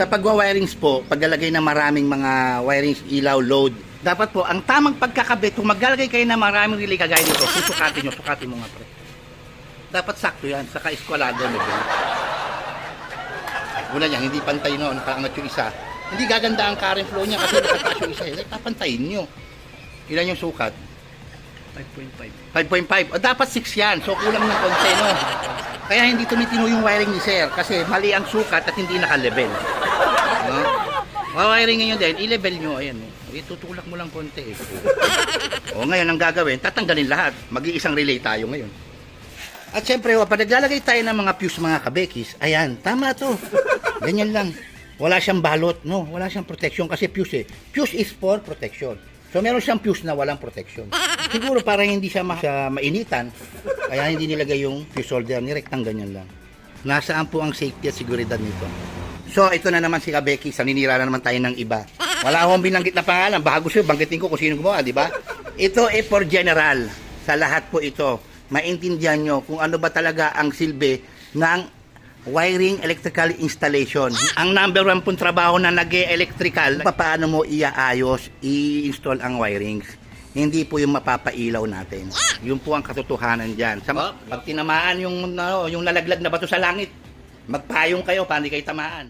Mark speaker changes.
Speaker 1: Sa pagwa-wirings po, paglalagay ng maraming mga wirings, ilaw, load, dapat po, ang tamang pagkakabit, kung maglalagay kayo ng maraming relay kagaya nito, susukatin mo nga pre. Dapat sakto yan, saka eskwalado mo din. Una niya, hindi pantay no, nakaangat yung isa. Hindi gaganda ang current flow niya kasi nakataas yung isa. Papantayin nyo. Ilan yung sukat? 5.5. O dapat 6 yan. So kulang ng konti no. Kaya hindi tumitino yung wiring ni sir kasi mali ang sukat at hindi naka-level. No? Wiring nyo din, i-level nyo. Ayan. Itutulak mo lang konti. O ngayon ang gagawin, tatanggalin lahat. Mag-iisang relay tayo ngayon. At syempre, pag naglalagay tayo ng mga fuse mga kabekis, ayan, tama to. Ganyan lang. Wala siyang balot, no? Wala siyang protection kasi fuse eh. Fuse is for protection. So meron siyang fuse na walang protection. Siguro para hindi siya mainitan, kaya hindi nilagay yung fuse holder, nirektang ganyan lang. Nasaan po ang safety at seguridad nito? So ito na naman si Kabeki, saninira na naman tayo ng iba. Wala akong binanggit na pangalan, baka gusto banggitin ko kung sino gumawa, di ba? Ito ay for general. Sa lahat po ito, maintindihan nyo kung ano ba talaga ang silbi ng wiring electrical installation. Ang number 1 pong trabaho na nag-electrical, paano mo iaayos, i-install ang wirings. Hindi po yung mapapailaw natin. Yun po ang katotohanan dyan. Pag tinamaan yung nalaglag na bato sa langit, magpayong kayo, paano kayo tamaan.